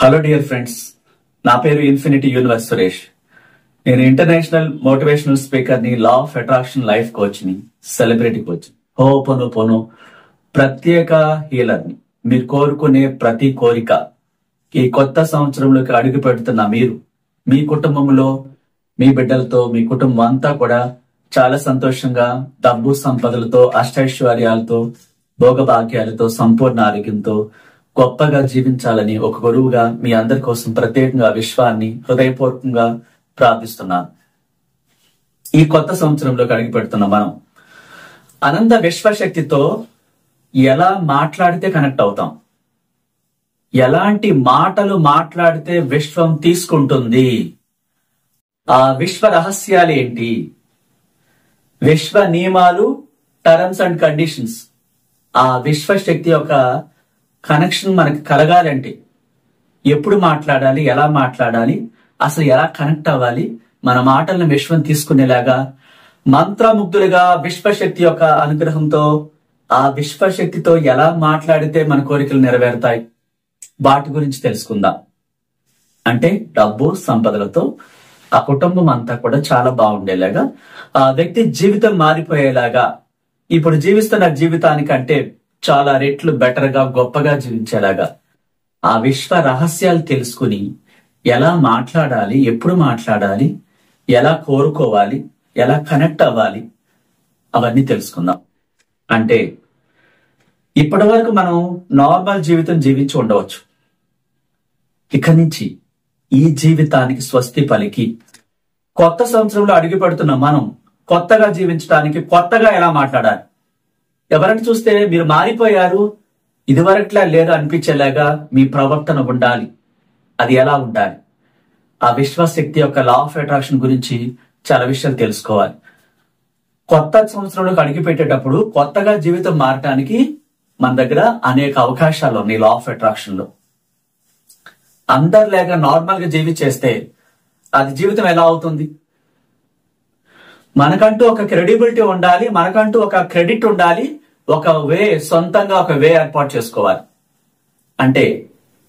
Hello dear friends, నా పేరు infinity universe Suresh. నేను ఇంటర్నేషనల్ మోటివేషనల్ స్పీకర్ ని, law of attraction life coach ని, సెలబ్రిటీ కోచ్, హోపోనోపోనో ప్రత్యేక హీలర్ ని. మీరు కోరుకునే ప్రతి కోరిక ఈ కొత్త సంవత్సరంలోకి అడుగు పెడుతున్న మీరు, మీ కుటుంబంలో, మీ బిడ్డలతో, మీ కుటుంబం అంతా కూడా చాలా సంతోషంగా, డబ్బు సంపదలతో, అష్టైశ్వర్యాలతో, భోగభాగ్యాలతో, సంపూర్ణ ఆరోగ్యంతో గొప్పగా జీవించాలని ఒక గురువుగా మీ అందరి కోసం ప్రత్యేకంగా విశ్వాన్ని హృదయపూర్వకంగా ప్రార్థిస్తున్నాను. ఈ కొత్త సంవత్సరంలోకి అడుగు పెడుతున్న మనం అనంత విశ్వశక్తితో ఎలా మాట్లాడితే కనెక్ట్ అవుతాం, ఎలాంటి మాటలు మాట్లాడితే విశ్వం తీసుకుంటుంది, ఆ విశ్వ రహస్యాలు ఏంటి, విశ్వ నియమాలు, టర్మ్స్ అండ్ కండిషన్స్, ఆ విశ్వశక్తి యొక్క కనెక్షన్ మనకి కలగాలంటే ఎప్పుడు మాట్లాడాలి, ఎలా మాట్లాడాలి, అసలు ఎలా కనెక్ట్ అవ్వాలి, మన మాటలను విశ్వం తీసుకునేలాగా మంత్రముగ్ధులుగా విశ్వశక్తి యొక్క అనుగ్రహంతో ఆ విశ్వశక్తితో ఎలా మాట్లాడితే మన కోరికలు నెరవేరుతాయి, వాటి గురించి తెలుసుకుందాం. అంటే డబ్బు సంపదలతో ఆ కుటుంబం అంతా కూడా చాలా బాగుండేలాగా, ఆ వ్యక్తి జీవితం మారిపోయేలాగా, ఇప్పుడు జీవిస్తున్న జీవితానికంటే చాలా రెట్లు బెటర్ గా, గొప్పగా జీవించేలాగా ఆ విశ్వ రహస్యాలు తెలుసుకుని ఎలా మాట్లాడాలి, ఎప్పుడు మాట్లాడాలి, ఎలా కోరుకోవాలి, ఎలా కనెక్ట్ అవ్వాలి, అవన్నీ తెలుసుకుందాం. అంటే ఇప్పటి వరకు మనం నార్మల్ జీవితం జీవించి ఉండవచ్చు. ఇక నుంచి ఈ జీవితానికి స్వస్తి పలికి కొత్త సంవత్సరంలో అడుగు పెడుతున్న మనం కొత్తగా జీవించడానికి కొత్తగా ఎలా మాట్లాడాలి, ఎవరైనా చూస్తే మీరు మారిపోయారు, ఇదివరకులా లేదు అనిపించేలాగా మీ ప్రవర్తన ఉండాలి. అది ఎలా ఉండాలి, ఆ విశ్వశక్తి యొక్క లా ఆఫ్ అట్రాక్షన్ గురించి చాలా విషయాలు తెలుసుకోవాలి. కొత్త సంవత్సరంలోకి అడుగు పెట్టేటప్పుడు కొత్తగా జీవితం మారటానికి మన దగ్గర అనేక అవకాశాలు ఉన్నాయి. లా ఆఫ్ అట్రాక్షన్ లో అందరిలాగా నార్మల్ గా జీవించేస్తే అది జీవితం ఎలా అవుతుంది? మనకంటూ ఒక క్రెడిబిలిటీ ఉండాలి, మనకంటూ ఒక క్రెడిట్ ఉండాలి, ఒక వే, సొంతంగా ఒక వే ఏర్పాటు చేసుకోవాలి. అంటే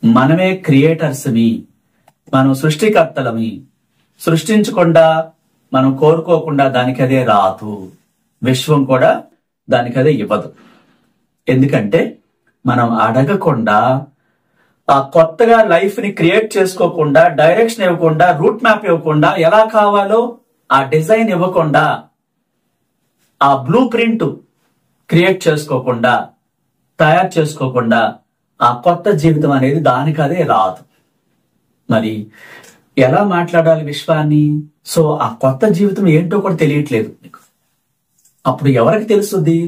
మనమే క్రియేటర్స్ని, మనం సృష్టికర్తలమి. సృష్టించకుండా, మనం కోరుకోకుండా దానికి అదే రాదు, విశ్వం కూడా దానికి అదే ఇవ్వదు. ఎందుకంటే మనం అడగకుండా, ఆ కొత్తగా లైఫ్ ని క్రియేట్ చేసుకోకుండా, డైరెక్షన్ ఇవ్వకుండా, రూట్ మ్యాప్ ఇవ్వకుండా, ఎలా కావాలో ఆ డిజైన్ ఇవ్వకుండా, ఆ బ్లూ ప్రింట్ క్రియేట్ చేసుకోకుండా, తయారు చేసుకోకుండా ఆ కొత్త జీవితం అనేది దానికి అదే రాదు. మరి ఎలా మాట్లాడాలి విశ్వాన్ని? సో ఆ కొత్త జీవితం ఏంటో కూడా తెలియట్లేదు మీకు. అప్పుడు ఎవరికి తెలుస్తుంది?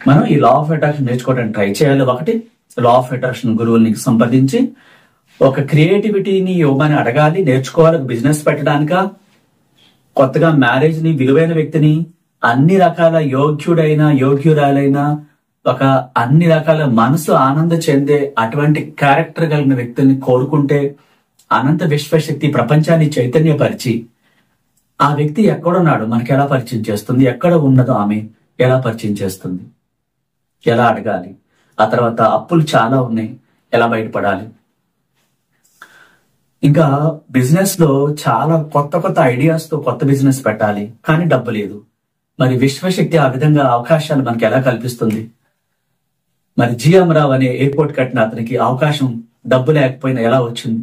మనం ఈ లా ఆఫ్ అట్రాక్షన్ నేర్చుకోవడానికి ట్రై చేయాలి. ఒకటి, లా ఆఫ్ అట్రాక్షన్ గురువుల్ని సంప్రదించి ఒక క్రియేటివిటీని ఇవ్వమని అడగాలి, నేర్చుకోవాలి. బిజినెస్ పెట్టడానిక, కొత్తగా మ్యారేజ్ ని, విలువైన వ్యక్తిని, అన్ని రకాల యోగ్యుడైన, యోగ్యురాలైన, ఒక అన్ని రకాల మనసు ఆనంద చెందే అటువంటి క్యారెక్టర్ కలిగిన వ్యక్తుల్ని కోరుకుంటే అనంత విశ్వశక్తి ప్రపంచాన్ని చైతన్యపరిచి ఆ వ్యక్తి ఎక్కడున్నాడు మనకి ఎలా పరిచయం చేస్తుంది, ఎక్కడ ఉన్నదో ఆమె ఎలా పరిచయం చేస్తుంది, ఎలా అడగాలి. ఆ తర్వాత అప్పులు చాలా ఉన్నాయి, ఎలా బయటపడాలి. ఇంకా బిజినెస్ లో చాలా కొత్త కొత్త ఐడియాస్ తో కొత్త బిజినెస్ పెట్టాలి, కానీ డబ్బు లేదు. మరి విశ్వశక్తి ఆ విధంగా అవకాశాలు మనకి ఎలా కల్పిస్తుంది? మరి జిఎం రావు అనే ఎయిర్పోర్ట్ కట్టిన అతనికి అవకాశం డబ్బు లేకపోయినా ఎలా వచ్చింది?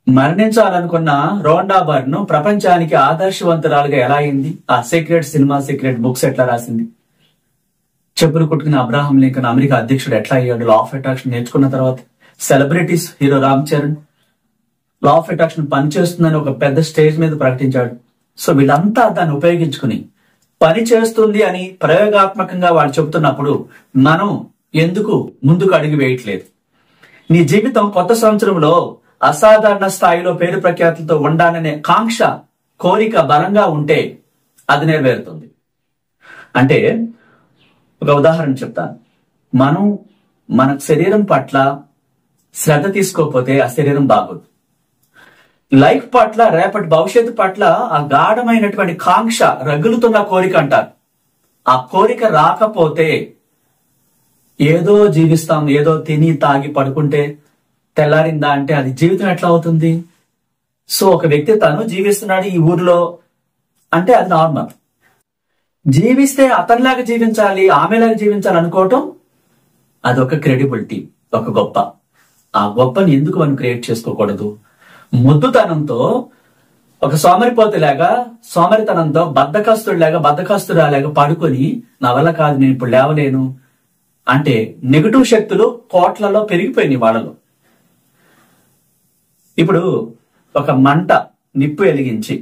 మరణించాలనుకున్న రోండా బర్న్ ప్రపంచానికి ఆదర్శవంతురాలుగా ఎలా అయింది? ఆ సీక్రెట్ సినిమా, సీక్రెట్ బుక్స్ ఎట్లా రాసింది? చెప్పులు కుట్టుకున్న అబ్రహాం లింకన్ అమెరికా అధ్యక్షుడు ఎట్లా అయ్యాడు లా ఆఫ్ అట్రాక్షన్ నేర్చుకున్న తర్వాత? Celebrities, hero Ram Charan law of attraction పనిచేస్తుందని ఒక పెద్ద స్టేజ్ మీద ప్రకటించాడు. సో వీళ్ళంతా దాన్ని ఉపయోగించుకుని పని చేస్తుంది అని ప్రయోగాత్మకంగా వాళ్ళు చెబుతున్నప్పుడు మనం ఎందుకు ముందుకు అడుగు వేయట్లేదు? నీ జీవితం కొత్త సంవత్సరంలో అసాధారణ స్థాయిలో పేరు ప్రఖ్యాతులతో ఉండాలనే కాంక్ష, కోరిక బలంగా ఉంటే అది నెరవేరుతుంది. అంటే ఒక ఉదాహరణ చెప్తాను. మనం మన శరీరం పట్ల శ్రద్ధ తీసుకోకపోతే ఆ శరీరం బాగోదు. లైఫ్ పట్ల, రేపటి భవిష్యత్తు పట్ల ఆ గాఢమైనటువంటి కాంక్ష, రగులుతున్న కోరిక అంటారు. ఆ కోరిక రాకపోతే ఏదో జీవిస్తాం, ఏదో తిని తాగి పడుకుంటే తెల్లారిందా అంటే అది జీవితం ఎట్లా అవుతుంది? సో ఒక వ్యక్తి తను జీవిస్తున్నాడు ఈ ఊర్లో అంటే అది నార్మల్. జీవిస్తే అతనిలాగా జీవించాలి, ఆమెలాగా జీవించాలి అనుకోవటం అదొక క్రెడిబిలిటీ, ఒక గొప్ప. ఆ గొప్పని ఎందుకు మనం క్రియేట్ చేసుకోకూడదు? ముద్దుతనంతో ఒక సోమరిపోతులాగా, సోమరితనంతో బద్ధకస్తురాలాగా పడుకొని నా వల్ల కాదు, నేను ఇప్పుడు లేవలేను అంటే నెగటివ్ శక్తులు కోట్లలో పెరిగిపోయినాయి వాళ్ళలో. ఇప్పుడు ఒక మంట నిప్పు వెలిగించి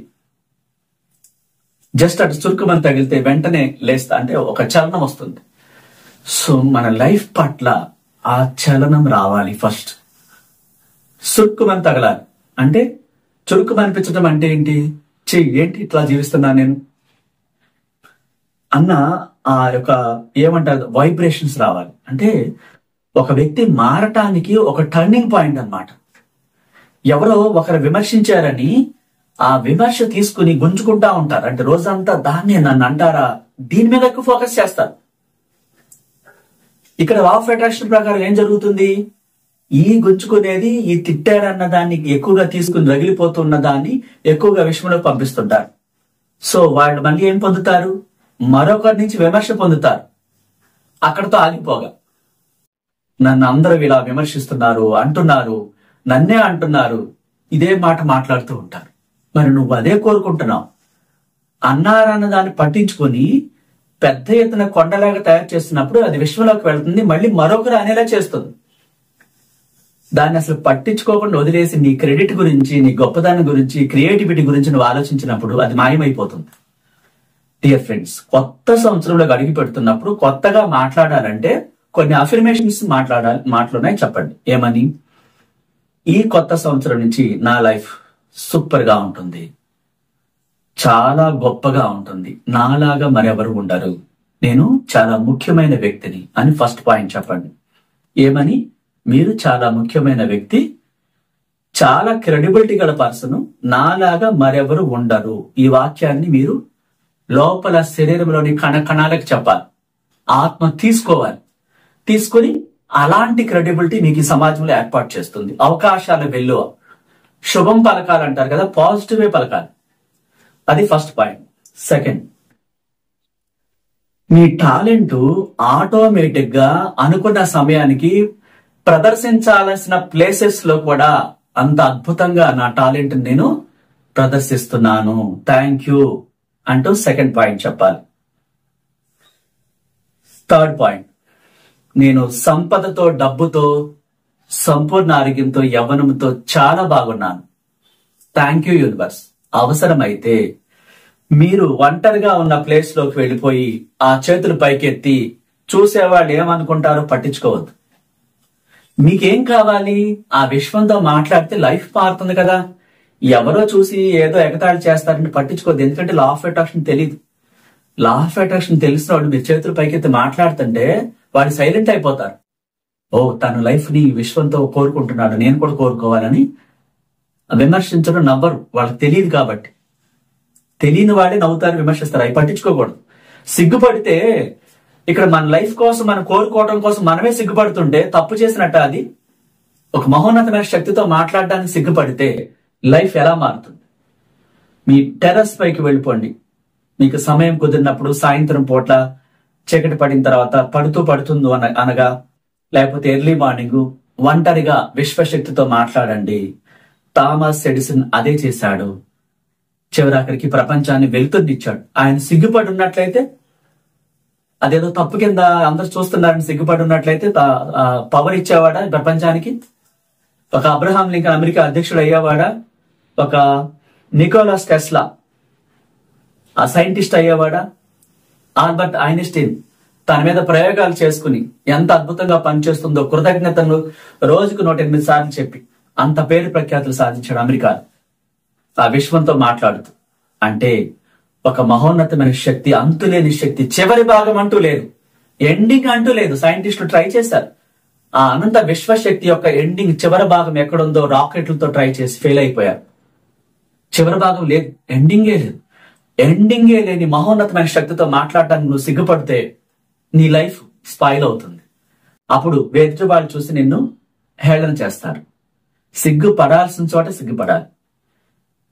జస్ట్ అటు చురుకుమని తగిలితే వెంటనే లేస్తా అంటే ఒక చలనం వస్తుంది. సో మన లైఫ్ పట్ల ఆ చలనం రావాలి. ఫస్ట్ చురుకుమని తగలాలి. అంటే చురుకుమనిపించడం అంటే ఏంటి? ఏంటి ఇట్లా జీవిస్తున్నా నేను అన్న ఆ యొక్క ఏమంటారు వైబ్రేషన్స్ రావాలి. అంటే ఒక వ్యక్తి మారటానికి ఒక టర్నింగ్ పాయింట్ అన్నమాట. ఎవరో ఒకరు విమర్శించారని ఆ విమర్శ తీసుకుని గుంజుకుంటా ఉంటారు. అంటే రోజంతా దాన్ని నన్ను అంటారా, దీని మీద ఎక్కువ ఫోకస్ చేస్తారు. ఇక్కడ లా ఆఫ్ అట్రాక్షన్ ప్రకారం ఏం జరుగుతుంది? ఈ గుంజుకునేది, ఈ తిట్టాడన్న దాన్ని ఎక్కువగా తీసుకుని రగిలిపోతున్న దాన్ని ఎక్కువగా విషయంలోకి పంపిస్తుంటారు. సో వాళ్ళు మళ్ళీ ఏం పొందుతారు? మరొకరి నుంచి విమర్శ పొందుతారు. అక్కడతో ఆగిపోగా నన్ను అందరూ ఇలా విమర్శిస్తున్నారు, అంటున్నారు, నన్నే అంటున్నారు, ఇదే మాట మాట్లాడుతూ ఉంటారు. మరి నువ్వు అదే కోరుకుంటున్నావు. అన్నారన్న దాన్ని పట్టించుకొని పెద్ద ఎత్తున కొండలాగా తయారు చేస్తున్నప్పుడు అది విశ్వంలోకి వెళ్తుంది, మళ్ళీ మరొకరు అనేలా చేస్తుంది. దాన్ని అసలు పట్టించుకోకుండా వదిలేసి నీ క్రెడిట్ గురించి, నీ గొప్పదాని గురించి, క్రియేటివిటీ గురించి నువ్వు ఆలోచించినప్పుడు అది మాయమైపోతుంది. డియర్ ఫ్రెండ్స్, కొత్త సంవత్సరంలో అడిగి పెడుతున్నప్పుడు కొత్తగా మాట్లాడాలంటే కొన్ని అఫర్మేషన్స్ మాటలున్నాయి. చెప్పండి ఏమని? ఈ కొత్త సంవత్సరం నుంచి నా లైఫ్ సూపర్ గా ఉంటుంది, చాలా గొప్పగా ఉంటుంది, నాలాగా మరెవరు ఉండరు, నేను చాలా ముఖ్యమైన వ్యక్తిని అని ఫస్ట్ పాయింట్ చెప్పండి. ఏమని? మీరు చాలా ముఖ్యమైన వ్యక్తి, చాలా క్రెడిబిలిటీ గల పర్సన్, నాలాగా మరెవరు ఉండరు. ఈ వాక్యాన్ని మీరు లోపల శరీరంలోని కణాలకు చెప్పాలి. ఆత్మ తీసుకోవాలి. తీసుకుని అలాంటి క్రెడిబిలిటీ మీకు ఈ సమాజంలో ఏర్పాటు చేస్తుంది. అవకాశాల వెల్లువ, శుభం పలకాలంటారు కదా, పాజిటివే పలకాలి. అది ఫస్ట్ పాయింట్. సెకండ్, మీ టాలెంట్ ఆటోమేటిక్ గా అనుకున్న సమయానికి ప్రదర్శించాల్సిన ప్లేసెస్ లో కూడా అంత అద్భుతంగా నా టాలెంట్ నేను ప్రదర్శిస్తున్నాను, థ్యాంక్ యూ అంటూ సెకండ్ పాయింట్ చెప్పాలి. థర్డ్ పాయింట్, నేను సంపదతో, డబ్బుతో, సంపూర్ణ ఆరోగ్యంతో, యవ్వనంతో చాలా బాగున్నాను, థ్యాంక్ యూ యూనివర్స్. అవసరమైతే మీరు ఒంటరిగా ఉన్న ప్లేస్ లోకి వెళ్ళిపోయి ఆ చేతులు పైకెత్తి చూసేవాళ్ళు ఏమనుకుంటారో పట్టించుకోవద్దు. మీకేం కావాలి? ఆ విశ్వంతో మాట్లాడితే లైఫ్ మారుతుంది కదా. ఎవరో చూసి ఏదో ఎగతాళి చేస్తారని పట్టించుకోవద్దు. ఎందుకంటే లా ఆఫ్ అట్రాక్షన్ తెలియదు. లా ఆఫ్ అట్రాక్షన్ తెలిసిన వాడు మీరు చేతులు పైకెత్తి మాట్లాడుతుంటే వాడు సైలెంట్ అయిపోతారు. ఓ, తన లైఫ్ ని విశ్వంతో కోరుకుంటున్నాడు, నేను కూడా కోరుకోవాలని విమర్శించడం నవ్వరు, వాళ్ళకి తెలియదు కాబట్టి. తెలియని వాడే నవ్వుతారు, విమర్శిస్తారు. అవి పట్టించుకోకూడదు. సిగ్గుపడితే ఇక్కడ మన లైఫ్ కోసం, మనం కోరుకోవడం కోసం మనమే సిగ్గుపడుతుంటే తప్పు చేసినట్ట అది. ఒక మహోన్నతమైన శక్తితో మాట్లాడడానికి సిగ్గుపడితే లైఫ్ ఎలా మారుతుంది? మీ టెర్రస్ పైకి వెళ్ళిపోండి. మీకు సమయం కుదిరినప్పుడు సాయంత్రం పూట చీకటి పడిన తర్వాత పడుతుంది అనగా, లేకపోతే ఎర్లీ మార్నింగ్ ఒంటరిగా విశ్వశక్తితో మాట్లాడండి. థామస్ ఎడిసన్ అదే చేశాడు. చివరాఖరికి ప్రపంచాన్ని వెలుతురునిచ్చాడు. ఆయన సిగ్గుపడి ఉన్నట్లయితే, అదేదో తప్పు కింద అందరు చూస్తున్నారని సిగ్గుపడి ఉన్నట్లయితే పవర్ ఇచ్చేవాడా ప్రపంచానికి? ఒక అబ్రహాం లింకన్ అమెరికా అధ్యక్షుడు అయ్యేవాడా? ఒక నికోలస్ టెస్లా ఆ సైంటిస్ట్ అయ్యేవాడా? ఆల్బర్ట్ ఐన్స్టీన్ తన మీద ప్రయోగాలు చేసుకుని ఎంత అద్భుతంగా పనిచేస్తుందో కృతజ్ఞతలు రోజుకు 108 సార్లు చెప్పి అంత పేరు ప్రఖ్యాతులు సాధించాడు అమెరికా ఆ విశ్వంతో మాట్లాడుతూ. అంటే ఒక మహోన్నతమైన శక్తి, అంతులేని శక్తి, చివరి భాగం అంటూ లేదు, ఎండింగ్ అంటూ లేదు. సైంటిస్టులు ట్రై చేశారు. ఆ అనంత విశ్వశక్తి యొక్క ఎండింగ్, చివరి భాగం ఎక్కడుందో రాకెట్లతో ట్రై చేసి ఫెయిల్ అయిపోయారు. చివరి భాగం లేదు, ఎండింగే లేదు. ఎండింగే లేని మహోన్నతమైన శక్తితో మాట్లాడటానికి నువ్వు సిగ్గుపడితే నీ లైఫ్ స్పాయిల్ అవుతుంది. అప్పుడు ఎదుటి వాళ్ళు చూసి నిన్ను హేళన చేస్తారు. సిగ్గుపడాల్సిన చోట సిగ్గుపడాలి.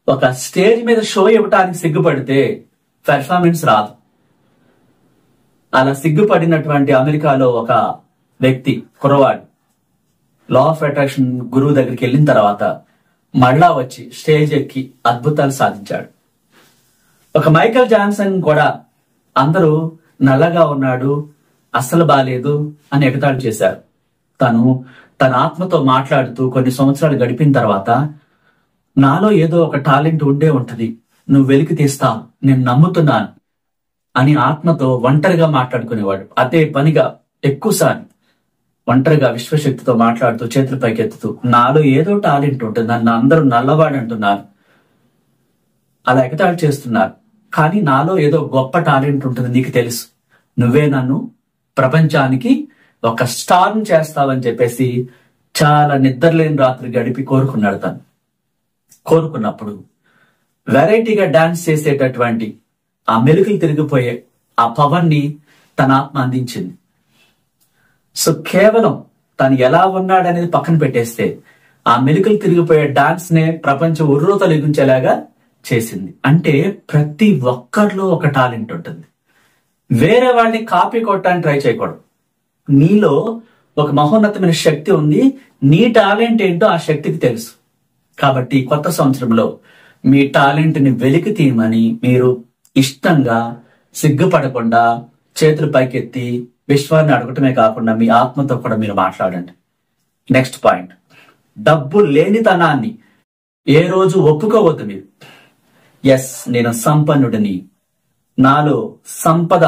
ఒక స్టేజ్ మీద షో ఇవ్వటానికి సిగ్గుపడితే పెర్ఫార్మెన్స్ రాదు. అలా సిగ్గుపడినటువంటి అమెరికాలో ఒక వ్యక్తి, కుర్రవాడు, లా ఆఫ్ అట్రాక్షన్ గురువు దగ్గరికి వెళ్ళిన తర్వాత మళ్ళా వచ్చి స్టేజ్ ఎక్కి అద్భుతాలు సాధించాడు. ఒక మైకేల్ జాన్సన్ కూడా అందరూ నల్లగా ఉన్నాడు, అస్సలు బాలేదు అని ఎగతాళి చేశారు. తను తన ఆత్మతో మాట్లాడుతూ కొన్ని సంవత్సరాలు గడిపిన తర్వాత నాలో ఏదో ఒక టాలెంట్ ఉండే ఉంటది, నువ్వు వెలికి తీస్తావు, నేను నమ్ముతున్నాను అని ఆత్మతో ఒంటరిగా మాట్లాడుకునేవాడు. అదే పనిగా ఎక్కువసార్లు ఒంటరిగా విశ్వశక్తితో మాట్లాడుతూ చేతుల పైకెత్తుతూ నాలో ఏదో టాలెంట్ ఉంటుంది, నన్ను అందరూ నల్లవాడు అంటున్నారు, అలా ఎగతాళి చేస్తున్నారు, కానీ నాలో ఏదో గొప్ప టాలెంట్ ఉంటుంది, నీకు తెలుసు, నువ్వే నన్ను ప్రపంచానికి ఒక స్టార్ చేస్తావని చెప్పేసి చాలా నిద్రలేని రాత్రి గడిపి కోరుకున్నాడు. తను కోరుకున్నప్పుడు వెరైటీగా డాన్స్ చేసేటటువంటి ఆ మెలుకులు తిరిగిపోయే ఆ పవర్ ని తన ఆత్మ అందించింది. సో కేవలం తను ఎలా ఉన్నాడనేది పక్కన పెట్టేస్తే ఆ మెలుకులు తిరిగిపోయే డాన్స్ నే ప్రపంచం ఉర్రూ తొలగించేలాగా చేసింది. అంటే ప్రతి ఒక్కరిలో ఒక టాలెంట్ ఉంటుంది. వేరే వాళ్ళని కాపీ కొట్టడానికి ట్రై చేయకూడదు. నీలో ఒక మహోన్నతమైన శక్తి ఉంది, నీ టాలెంట్ ఏంటో ఆ శక్తికి తెలుసు. కాబట్టి కొత్త సంవత్సరంలో మీ టాలెంట్ ని వెలికి తీయమని మీరు ఇష్టంగా సిగ్గుపడకుండా చేతులు పైకెత్తి విశ్వాన్ని అడగటమే కాకుండా మీ ఆత్మతో కూడా మీరు మాట్లాడండి. నెక్స్ట్ పాయింట్, డబ్బు లేనితనాన్ని ఏ రోజు ఒప్పుకోవద్దు మీరు. ఎస్, నేను సంపన్నుడిని, నాలో సంపద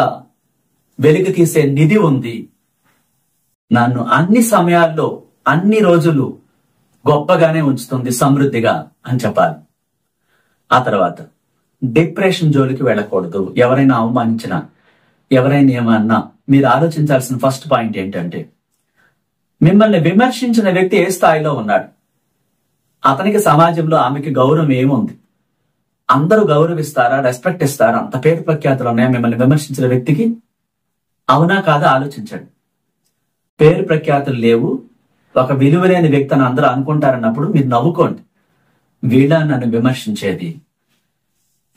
వెలికి తీసే నిధి ఉంది, నన్ను అన్ని సమయాల్లో అన్ని రోజులు గొప్పగానే ఉంచుతుంది, సమృద్ధిగా అని చెప్పాలి. ఆ తర్వాత డిప్రెషన్ జోలికి వెళ్ళకూడదు. ఎవరైనా అవమానించినా, ఎవరైనా ఏమన్నా మీరు ఆలోచించాల్సిన ఫస్ట్ పాయింట్ ఏంటంటే, మిమ్మల్ని విమర్శించిన వ్యక్తి ఏ స్థాయిలో ఉన్నాడు, అతనికి సమాజంలో ఆమెకి గౌరవం ఏముంది, అందరూ గౌరవిస్తారా, రెస్పెక్ట్ ఇస్తారా, అంత పేరు ప్రఖ్యాతులు ఉన్నాయా మిమ్మల్ని విమర్శించిన వ్యక్తికి? అవునా కాదా ఆలోచించండి. పేరు ప్రఖ్యాతులు లేవు, ఒక విలువలేని వ్యక్తి అని అందరూ అనుకుంటారన్నప్పుడు మీరు నవ్వుకోండి. వీళ్ళ నన్ను విమర్శించేది.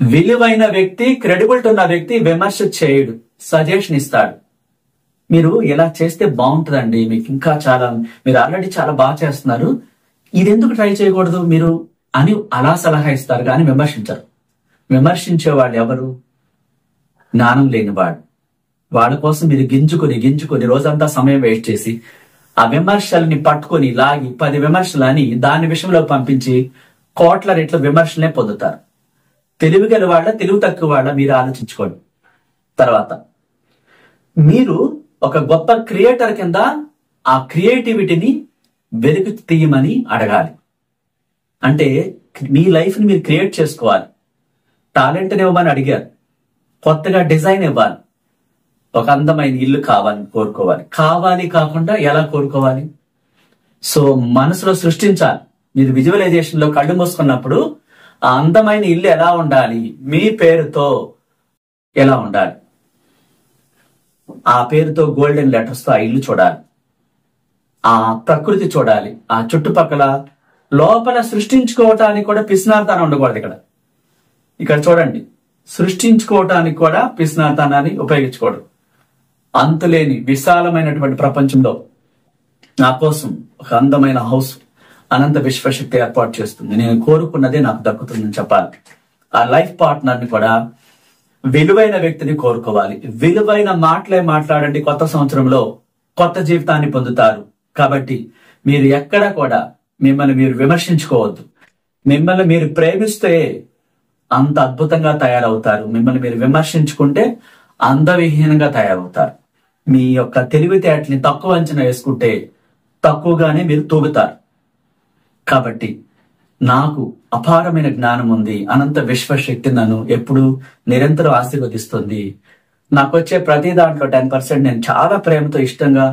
విలువైన వ్యక్తి, క్రెడిబిలిటీ ఉన్న వ్యక్తి విమర్శ చేయడు, సజెషన్ ఇస్తాడు. మీరు ఇలా చేస్తే బాగుంటుందండి, మీకు ఇంకా చాలా, మీరు ఆల్రెడీ చాలా బాగా చేస్తున్నారు, ఇది ఎందుకు ట్రై చేయకూడదు మీరు అని అలా సలహా ఇస్తారు, కానీ విమర్శించరు. విమర్శించే వాళ్ళు ఎవరు? జ్ఞానం లేనివాడు. వాళ్ళ కోసం మీరు గింజుకొని రోజంతా సమయం వేస్ట్ చేసి ఆ విమర్శల్ని పట్టుకొని లాగి 10 విమర్శలు అని దాని విషయంలో పంపించి కోట్ల రెట్ల విమర్శలనే పొందుతారు. తెలివి గల వాళ్ళ, తెలివి తక్కువ వాళ్ళ, మీరు ఆలోచించుకోండి. తర్వాత మీరు ఒక గొప్ప క్రియేటర్ కింద ఆ క్రియేటివిటీని వెలికి తీయమని అడగాలి. అంటే మీ లైఫ్ ని మీరు క్రియేట్ చేసుకోవాలి. టాలెంట్ని ఇవ్వమని అడిగారు, కొత్తగా డిజైన్ ఇవ్వాలి, ఒక అందమైన ఇల్లు కావాలని కోరుకోవాలి. కావాలి కాకుండా ఎలా కోరుకోవాలి? సో మనసులో సృష్టించాలి. మీరు విజువలైజేషన్ లో కళ్ళు మూసుకున్నప్పుడు ఆ అందమైన ఇల్లు ఎలా ఉండాలి, మీ పేరుతో ఎలా ఉండాలి, ఆ పేరుతో గోల్డెన్ లెటర్స్ తో ఆ ఇల్లు చూడాలి, ఆ ప్రకృతి చూడాలి, ఆ చుట్టుపక్కల. లోపల సృష్టించుకోవటానికి కూడా పిసినార్తనం ఉండకూడదు. ఇక్కడ చూడండి, సృష్టించుకోవటానికి కూడా పిసినార్తనాన్ని ఉపయోగించకూడదు. అంతులేని విశాలమైనటువంటి ప్రపంచంలో నా కోసం ఒక అందమైన హౌస్ అనంత విశ్వశక్తి ఏర్పాటు చేస్తుంది, నేను కోరుకున్నదే నాకు దక్కుతుందని చెప్పాలి. ఆ లైఫ్ పార్ట్నర్ ని కూడా విలువైన వ్యక్తిని కోరుకోవాలి. విలువైన మాటలే మాట్లాడండి. కొత్త సంవత్సరంలో కొత్త జీవితాన్ని పొందుతారు. కాబట్టి మీరు ఎక్కడ కూడా మిమ్మల్ని మీరు విమర్శించుకోవద్దు. మిమ్మల్ని మీరు ప్రేమిస్తే అంత అద్భుతంగా తయారవుతారు. మిమ్మల్ని మీరు విమర్శించుకుంటే అందవిహీనంగా తయారవుతారు. మీ యొక్క తెలివితేటల్ని తక్కువ అంచనా వేసుకుంటే తక్కువగానే మీరు తూగుతారు. కాబట్టి నాకు అపారమైన జ్ఞానం ఉంది, అనంత విశ్వశక్తి నన్ను ఎప్పుడు నిరంతరం ఆశీర్వదిస్తుంది. నాకు వచ్చే ప్రతి దాంట్లో 10% నేను చాలా ప్రేమతో ఇష్టంగా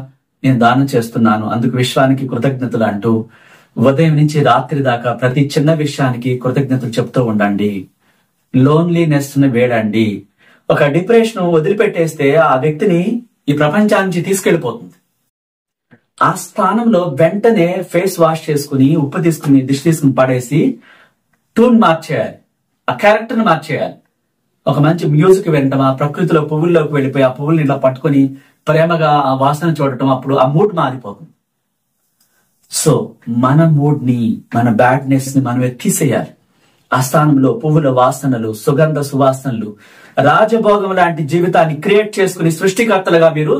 నేను దానం చేస్తున్నాను, అందుకు విశ్వానికి కృతజ్ఞతలు అంటూ ఉదయం నుంచి రాత్రి దాకా ప్రతి చిన్న విషయానికి కృతజ్ఞతలు చెప్తూ ఉండండి. లోన్లీనెస్ ని వేడండి. ఒక డిప్రెషన్ వదిలిపెట్టేస్తే ఆ వ్యక్తిని ఈ ప్రపంచానికి తీసుకెళ్లిపోతుంది. ఆ స్థానంలో వెంటనే ఫేస్ వాష్ చేసుకుని ఉప్పు తీసుకుని దిష్టి తీసుకుని పడేసి ట్యూన్ మార్చేయాలి, ఆ క్యారెక్టర్ ని మార్చేయాలి. ఒక మంచి మ్యూజిక్ వినటం, ఆ ప్రకృతిలో పువ్వుల్లోకి వెళ్ళిపోయి ఆ పువ్వుల్ని ఇలా పట్టుకుని ప్రేమగా ఆ వాసన చూడటం, అప్పుడు ఆ మూడ్ మారిపోతుంది. సో మన మూడ్ ని, మన బ్యాడ్నెస్ ని మనం తీసేయాలి. ఆ స్థానంలో పువ్వుల వాసనలు, సుగంధ సువాసనలు, రాజభోగం లాంటి జీవితాన్ని క్రియేట్ చేసుకుని సృష్టికర్తలుగా మీరు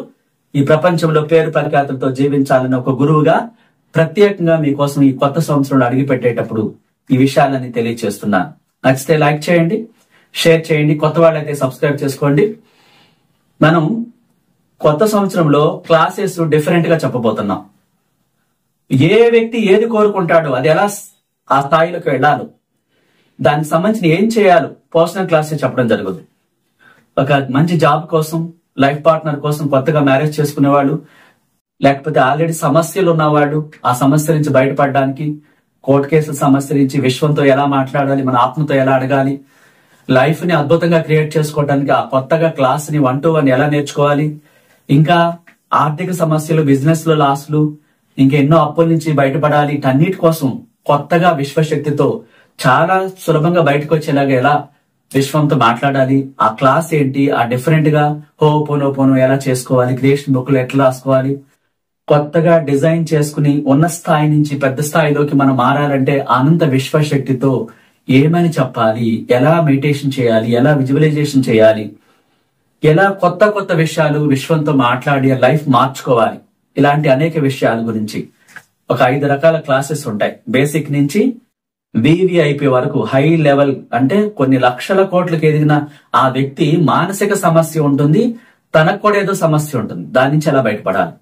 ఈ ప్రపంచంలో పేరు పరిఖ్యాతులతో జీవించాలని ఒక గురువుగా ప్రత్యేకంగా మీకోసం ఈ కొత్త సంవత్సరంలో అడిగి పెట్టేటప్పుడు ఈ విషయాలని తెలియజేస్తున్నాను. నచ్చితే లైక్ చేయండి, షేర్ చేయండి, కొత్త వాళ్ళైతే సబ్స్క్రైబ్ చేసుకోండి. మనం కొత్త సంవత్సరంలో క్లాసెస్ డిఫరెంట్ గా చెప్పబోతున్నాం. ఏ వ్యక్తి ఏది కోరుకుంటాడో అది ఎలా ఆ స్థాయిలోకి వెళ్ళాలో, దానికి సంబంధించిన ఏం చేయాలో పర్సనల్ క్లాసెస్ చెప్పడం జరుగుతుంది. ఒక మంచి జాబ్ కోసం, లైఫ్ పార్ట్నర్ కోసం, కొత్తగా మ్యారేజ్ చేసుకునేవాళ్ళు, లేకపోతే ఆల్రెడీ సమస్యలు ఉన్నవాళ్ళు ఆ సమస్య నుంచి బయటపడడానికి, కోర్టు కేసుల సమస్య నుంచి విశ్వంతో ఎలా మాట్లాడాలి, మన ఆత్మతో ఎలా అడగాలి, లైఫ్ ని అద్భుతంగా క్రియేట్ చేసుకోవడానికి ఆ కొత్తగా క్లాస్ ని 1 to 1 ఎలా నేర్చుకోవాలి, ఇంకా ఆర్థిక సమస్యలు, బిజినెస్ లో లాస్లు, ఇంకా ఎన్నో అప్పుల నుంచి బయటపడాలి, వీటన్నిటి కోసం కొత్తగా విశ్వశక్తితో చాలా సులభంగా బయటకు వచ్చేలాగా ఎలా విశ్వంతో మాట్లాడాలి, ఆ క్లాస్ ఏంటి, ఆ డిఫరెంట్ గా హోపోనోపోనో ఎలా చేసుకోవాలి, క్రియేషన్ బుక్ లో ఎట్లా రాసుకోవాలి, కొత్తగా డిజైన్ చేసుకుని ఉన్న స్థాయి నుంచి పెద్ద స్థాయిలోకి మనం మారాలంటే అనంత విశ్వశక్తితో ఏమని చెప్పాలి, ఎలా మెడిటేషన్ చేయాలి, ఎలా విజువలైజేషన్ చేయాలి, ఎలా కొత్త కొత్త విషయాలు విశ్వంతో మాట్లాడి లైఫ్ మార్చుకోవాలి, ఇలాంటి అనేక విషయాల గురించి ఒక 5 రకాల క్లాసెస్ ఉంటాయి. బేసిక్ నుంచి వివిఐపి వరకు హై లెవెల్, అంటే కొన్ని లక్షల కోట్లకు ఎదిగిన ఆ వ్యక్తి మానసిక సమస్య ఉంటుంది, తనకు కూడా ఏదో సమస్య ఉంటుంది, దాని నుంచి ఎలా బయటపడాలి,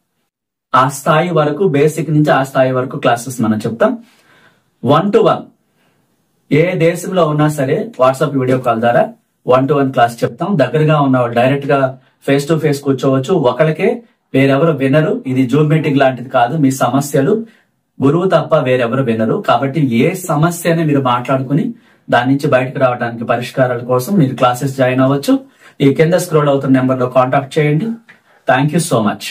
ఆ స్థాయి వరకు, బేసిక్ నుంచి ఆ స్థాయి వరకు క్లాసెస్ మనం చెప్తాం. 1 to 1 ఏ దేశంలో ఉన్నా సరే వాట్సాప్ వీడియో కాల్ ద్వారా 1 to 1 క్లాస్ చెప్తాం. దగ్గరగా ఉన్నవాళ్ళు డైరెక్ట్ గా ఫేస్ టు ఫేస్ కూర్చోవచ్చు, ఒకరికే, వేరెవరు వినరు. ఇది జూమ్ మీటింగ్ లాంటిది కాదు. మీ సమస్యలు గురువు తప్ప వేరెవరు వినరు. కాబట్టి ఏ సమస్యని మీరు మాట్లాడుకుని దాని నుంచి బయటకు రావడానికి పరిష్కారాల కోసం మీరు క్లాసెస్ జాయిన్ అవ్వచ్చు. ఈ కింద స్క్రోల్ అవుతున్న నెంబర్ లో కాంటాక్ట్ చేయండి. Thank you so much.